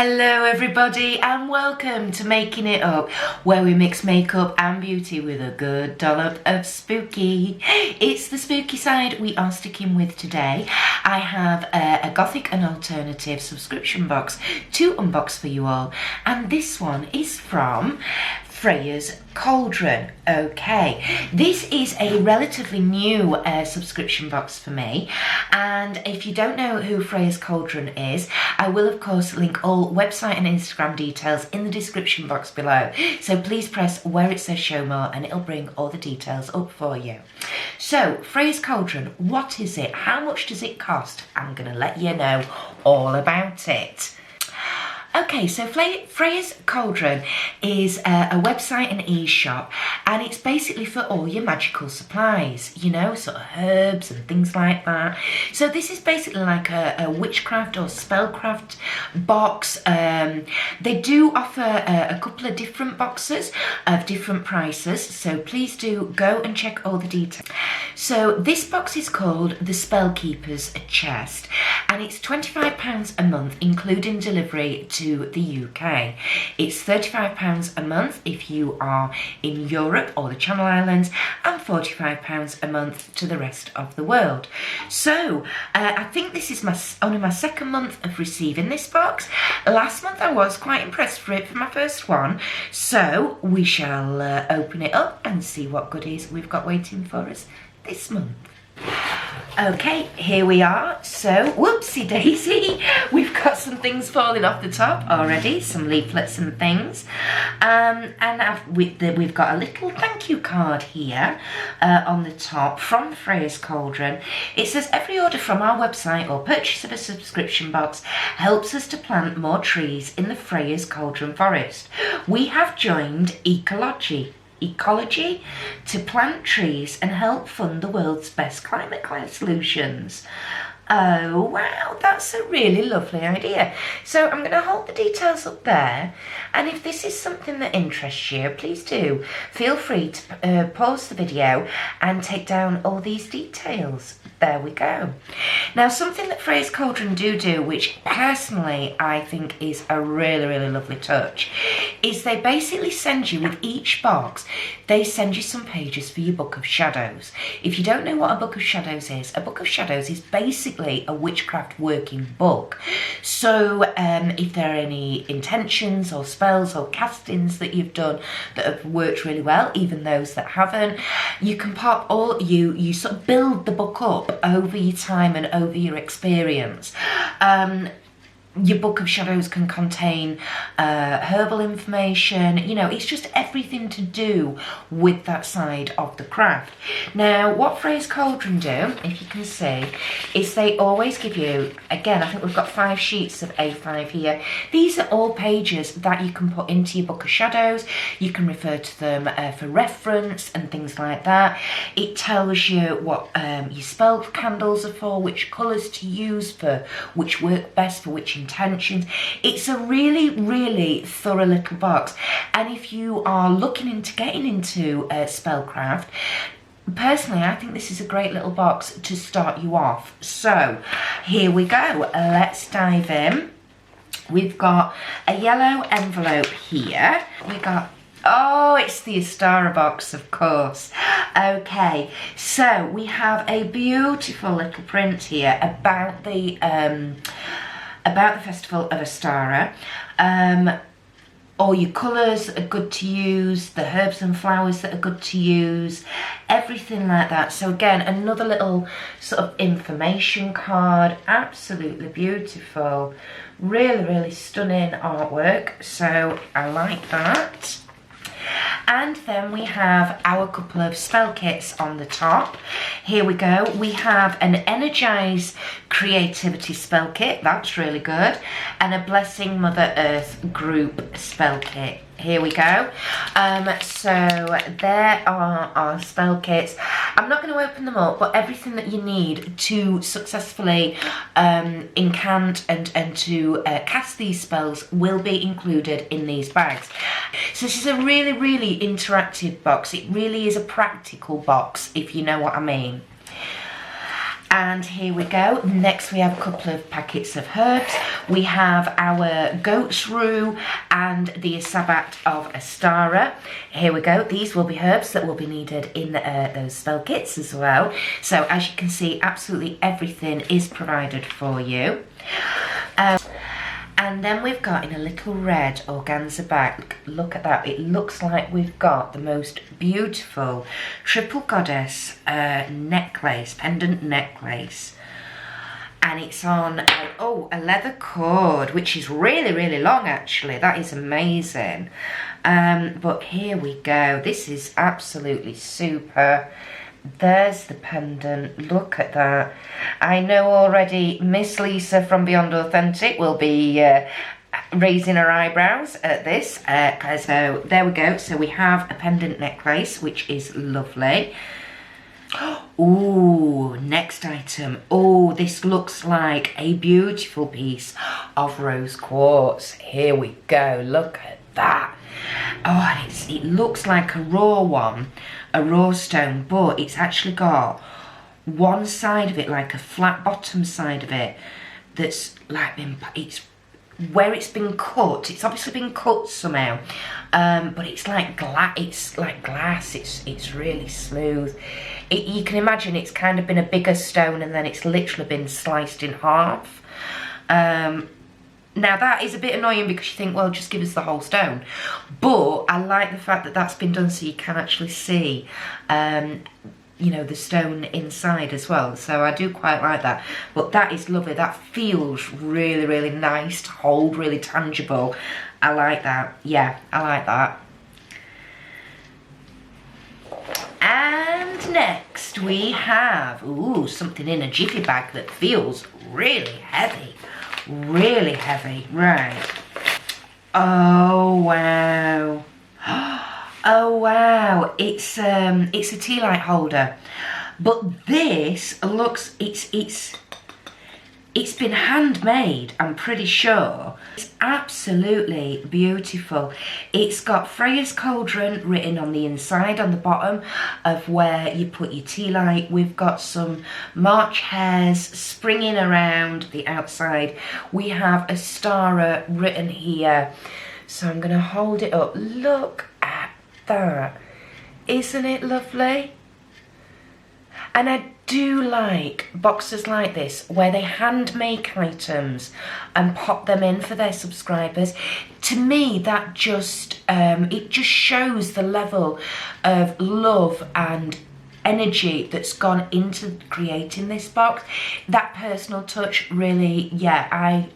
Hello everybody and welcome to Making It Up, where we mix makeup and beauty with a good dollop of spooky. It's the spooky side we are sticking with today. I have a Gothic and Alternative subscription box to unbox for you all, and this one is from Freya's Cauldron. Okay, this is a relatively new subscription box for me, and if you don't know who Freya's Cauldron is, I will of course link all website and Instagram details in the description box below, so please press where it says show more and it'll bring all the details up for you. So Freya's Cauldron, what is it? How much does it cost? I'm gonna let you know all about it. Okay, so Freya's Cauldron is a website and e-shop, and it's basically for all your magical supplies, you know, sort of herbs and things like that. So this is basically like a witchcraft or spellcraft box. They do offer a couple of different boxes of different prices, so please do go and check all the details. So this box is called the Spellkeeper's Chest, and it's £25 a month, including delivery to the UK. It's £35 a month if you are in Europe or the Channel Islands, and £45 a month to the rest of the world. So I think this is only my second month of receiving this box. Last month I was quite impressed for my first one, so we shall open it up and see what goodies we've got waiting for us this month. Okay, here we are. So, whoopsie daisy, we've got some things falling off the top already, some leaflets and things. And we've got a little thank you card here on the top from Freya's Cauldron. It says, every order from our website or purchase of a subscription box helps us to plant more trees in the Freya's Cauldron forest. We have joined ecology to plant trees and help fund the world's best climate solutions. Oh wow, that's a really lovely idea. So I'm going to hold the details up there, and if this is something that interests you, please do feel free to pause the video and take down all these details. There we go. Now, something that Freya's Cauldron do, which personally I think is a really lovely touch, is they basically send you, with each box, they send you some pages for your Book of Shadows. If you don't know what a Book of Shadows is, a Book of Shadows is basically a witchcraft working book. So if there are any intentions or spells or castings that you've done that have worked really well, even those that haven't, you can pop all, you sort of build the book up over your time and over your experience. Your Book of Shadows can contain herbal information, you know, it's just everything to do with that side of the craft. Now, what Freya's Cauldron do, if you can see, is they always give you, again, I think we've got 5 sheets of A5 here. These are all pages that you can put into your Book of Shadows. You can refer to them for reference and things like that. It tells you what your spell candles are for, which colours to use for which work best for which intentions. It's a really thorough little box, and if you are looking into getting into spellcraft, personally I think this is a great little box to start you off. So here we go, let's dive in. We've got a yellow envelope here. We got, oh, it's the Astara box, of course. Okay, so we have a beautiful little print here about the Festival of Astara. All your colours are good to use, the herbs and flowers that are good to use, everything like that. So again, another little sort of information card, absolutely beautiful, really stunning artwork, so I like that. And then we have our couple of spell kits on the top. Here we go. We have an Energize Creativity spell kit. That's really good. And a Blessing Mother Earth group spell kit. Here we go. So there are our spell kits. I'm not going to open them up, but everything that you need to successfully incant and to cast these spells will be included in these bags. So this is a really interactive box. It really is a practical box, if you know what I mean. And here we go. Next we have a couple of packets of herbs. We have our goat's rue and the Sabbat of Astara. Here we go. These will be herbs that will be needed in those spell kits as well. So as you can see, absolutely everything is provided for you. And then we've got in a little red organza bag, look at that, it looks like we've got the most beautiful triple goddess necklace, pendant necklace. And it's on, a leather cord, which is really, really long actually, that is amazing. But here we go, this is absolutely super. There's the pendant, look at that. I know already Miss Lisa from Beyond Authentic will be raising her eyebrows at this. So there we go, so we have a pendant necklace, which is lovely. Oh, next item. Oh, this looks like a beautiful piece of rose quartz. Here we go, look at that. Oh, and it looks like a raw one, a raw stone, but it's actually got one side of it, like a flat bottom side of it, that's like it's where it's been cut. It's obviously been cut somehow, but it's like glass. It's really smooth. You can imagine it's kind of been a bigger stone and then it's literally been sliced in half. Now that is a bit annoying because you think, well, just give us the whole stone. But I like the fact that that's been done so you can actually see, you know, the stone inside as well. So I do quite like that. But that is lovely. That feels really, really nice to hold, really tangible. I like that. Yeah, I like that. And next we have, ooh, something in a jiffy bag that feels really heavy. Really heavy, right. Oh wow. Oh wow, it's a tea light holder. But this looks, it's been handmade, I'm pretty sure. It's absolutely beautiful. It's got Freya's Cauldron written on the inside, on the bottom of where you put your tea light. We've got some March hares springing around the outside. We have Astara written here. So I'm going to hold it up. Look at that. Isn't it lovely? And I do like boxes like this where they hand make items and pop them in for their subscribers. To me, that just it just shows the level of love and energy that's gone into creating this box. That personal touch, really, yeah,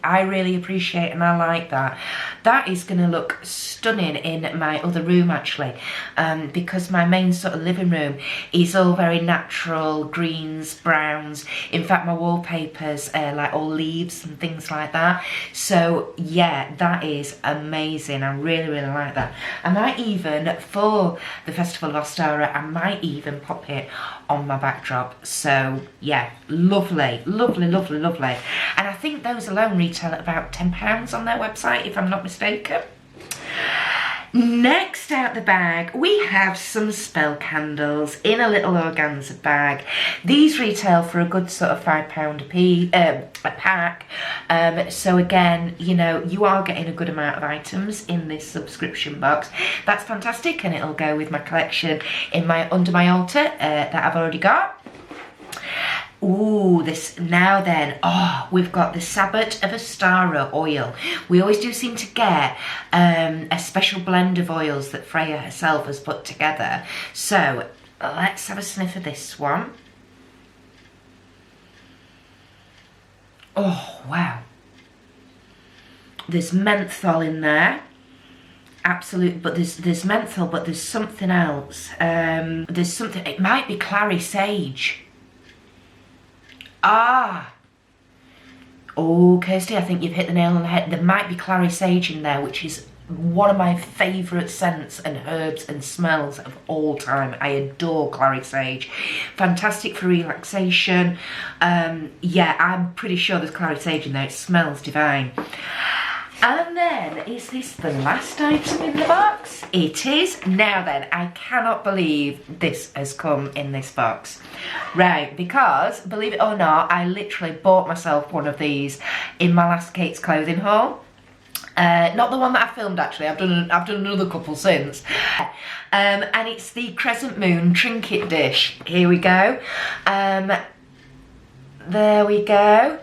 I really appreciate and I like that. That is going to look stunning in my other room actually, because my main sort of living room is all very natural, greens, browns. In fact, my wallpapers are like all leaves and things like that. So yeah, that is amazing. I really, really like that. I might even, for the Festival of Ostara, I might even pop it on my backdrop. So yeah, lovely, lovely, lovely, lovely. And I think those alone retail at about £10 on their website, if I'm not mistaken. Next out the bag, we have some spell candles in a little organza bag. These retail for a good sort of £5 a pack. So again, you know, you are getting a good amount of items in this subscription box. That's fantastic, and it'll go with my collection in my under my altar that I've already got. Ooh, this now then, oh, we've got the Sabbat of Astara oil. We always do seem to get a special blend of oils that Freya herself has put together. So let's have a sniff of this one. Oh, wow. There's menthol in there. Absolutely, but there's menthol, but there's something else. There's something, it might be clary sage. Ah! Oh, Kirsty, I think you've hit the nail on the head. There might be clary sage in there, which is one of my favourite scents and herbs and smells of all time. I adore clary sage. Fantastic for relaxation. Yeah, I'm pretty sure there's clary sage in there. It smells divine. And then, is this the last item in the box? It is. Now then, I cannot believe this has come in this box. Right, because, believe it or not, I literally bought myself one of these in my last Kate's Clothing haul. Not the one that I filmed actually, I've done another couple since. And it's the Crescent Moon Trinket dish. Here we go. There we go.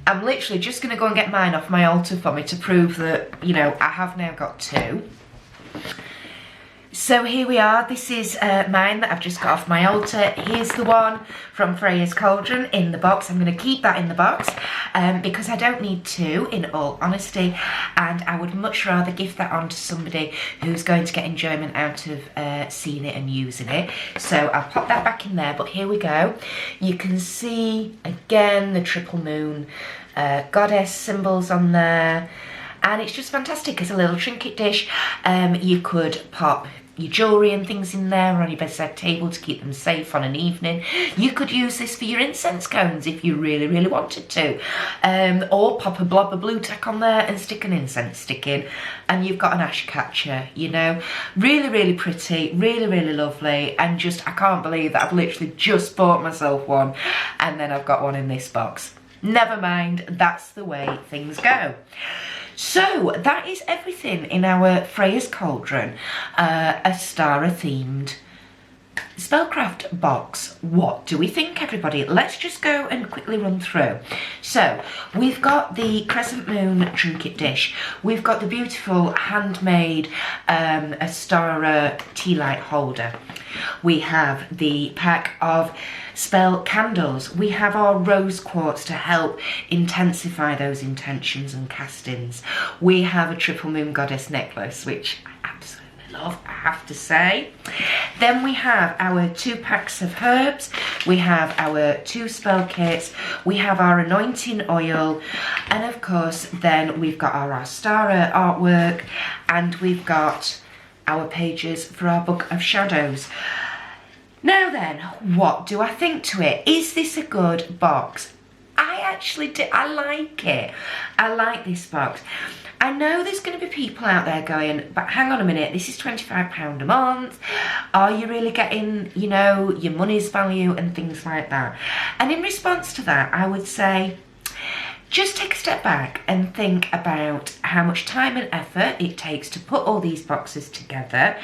I'm literally just going to go and get mine off my altar for me to prove that, you know, I have now got two. So here we are. This is mine that I've just got off my altar. Here's the one from Freya's Cauldron in the box. I'm going to keep that in the box because I don't need two, in all honesty, and I would much rather gift that on to somebody who's going to get enjoyment out of seeing it and using it. So I'll pop that back in there, but here we go. You can see again the triple moon goddess symbols on there, and it's just fantastic as a little trinket dish. You could pop your jewellery and things in there on your bedside table to keep them safe on an evening. You could use this for your incense cones if you really, really wanted to. Or pop a blob of blue tack on there and stick an incense stick in, and you've got an ash catcher, you know. Really, really pretty, really, really lovely, and just, I can't believe that I've literally just bought myself one and then I've got one in this box. Never mind, that's the way things go. So that is everything in our Freya's Cauldron, Astara themed spellcraft box. What do we think, everybody? Let's just go and quickly run through. So we've got the Crescent Moon Trinket dish. We've got the beautiful handmade Astara tea light holder. We have the pack of spell candles. We have our rose quartz to help intensify those intentions and castings. We have a triple moon goddess necklace, which I absolutely love, I have to say. Then we have our 2 packs of herbs. We have our 2 spell kits. We have our anointing oil. And of course, then we've got our Astara artwork, and we've got our pages for our Book of Shadows. Now then, what do I think to it? Is this a good box? I actually do. I like it. I like this box. I know there's going to be people out there going, but hang on a minute, this is £25 a month. Are you really getting, you know, your money's value and things like that? And in response to that, I would say, just take a step back and think about how much time and effort it takes to put all these boxes together,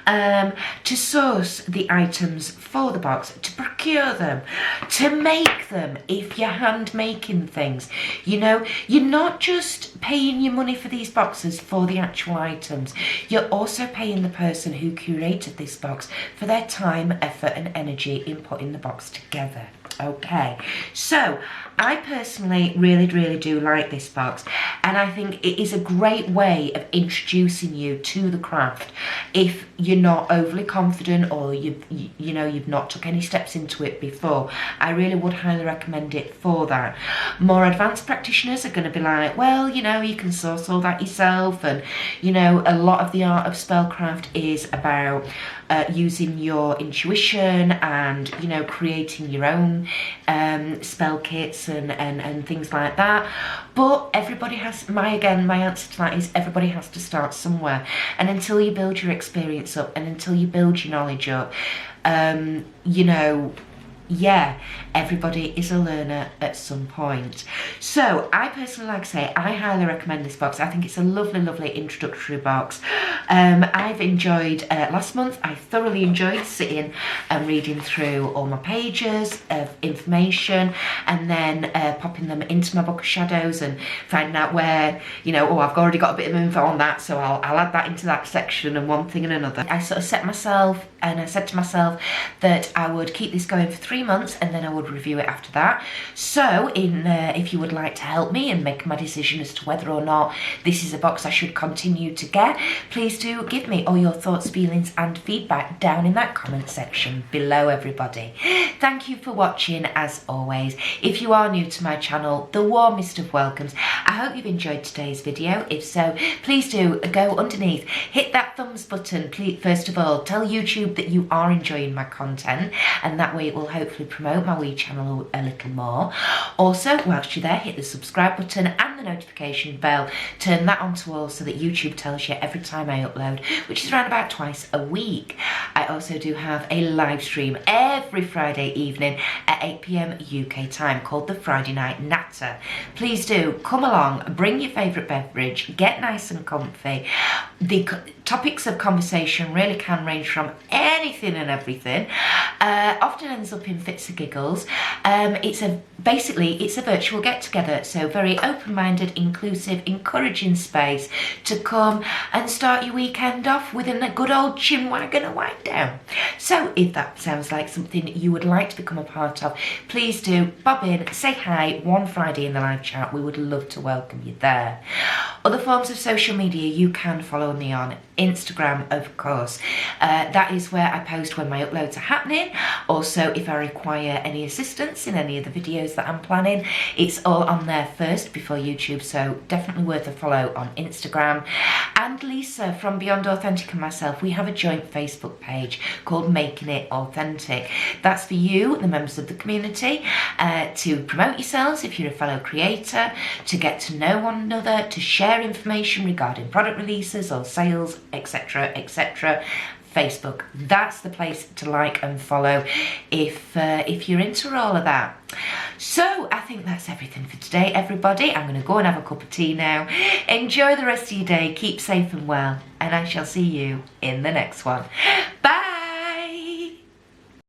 to source the items for the box, to procure them, to make them if you're hand making things. You know, you're not just paying your money for these boxes for the actual items, you're also paying the person who curated this box for their time, effort and energy in putting the box together. Okay, so I personally really do like this box, and I think it is a great way of introducing you to the craft if you're not overly confident, or you know you've not took any steps into it before. I really would highly recommend it for that. More advanced practitioners are going to be like, well, you know, you can source all that yourself, and you know, a lot of the art of spellcraft is about using your intuition and, you know, creating your own spell kits and things like that. But everybody has, my answer to that is everybody has to start somewhere, and until you build your experience up and until you build your knowledge up, you know, yeah, everybody is a learner at some point. So I personally, like I say, I highly recommend this box. I think it's a lovely introductory box. I've enjoyed, last month I thoroughly enjoyed sitting and reading through all my pages of information, and then popping them into my Book of Shadows and finding out where, you know, oh, I've already got a bit of info on that, so I'll add that into that section, and one thing and another. I sort of set myself, and I said to myself that I would keep this going for 3 months, and then I would review it after that. So if you would like to help me and make my decision as to whether or not this is a box I should continue to get, please do give me all your thoughts, feelings and feedback down in that comment section below, everybody. Thank you for watching as always. If you are new to my channel, the warmest of welcomes. I hope you've enjoyed today's video. If so, please do go underneath, hit that thumbs button. Please, first of all, tell YouTube that you are enjoying my content, and that way it will hopefully hopefully promote my wee channel a little more. Also, whilst you're there, hit the subscribe button and the notification bell. Turn that on to all so that YouTube tells you every time I upload, which is around about twice a week. I also do have a live stream every Friday evening at 8 PM UK time called the Friday Night Natter. Please do come along, bring your favourite beverage, get nice and comfy. The topics of conversation really can range from anything and everything. Often ends up in fits and giggles. Basically it's a virtual get-together, so very open-minded, inclusive, encouraging space to come and start your weekend off with a good old chinwag and a wind down. So if that sounds like something you would like to become a part of, please do bob in, say hi one Friday in the live chat. We would love to welcome you there. Other forms of social media you can follow me on. Instagram, of course. That is where I post when my uploads are happening. Also, if I require any assistance in any of the videos that I'm planning, it's all on there first before YouTube, so definitely worth a follow on Instagram. And Lisa from Beyond Authentic and myself, we have a joint Facebook page called Making It Authentic. That's for you, the members of the community, to promote yourselves if you're a fellow creator, to get to know one another, to share information regarding product releases or sales, etc, etc. Facebook, that's the place to like and follow if you're into all of that. So I think that's everything for today, everybody. I'm going to go and have a cup of tea now. Enjoy the rest of your day, keep safe and well, and I shall see you in the next one.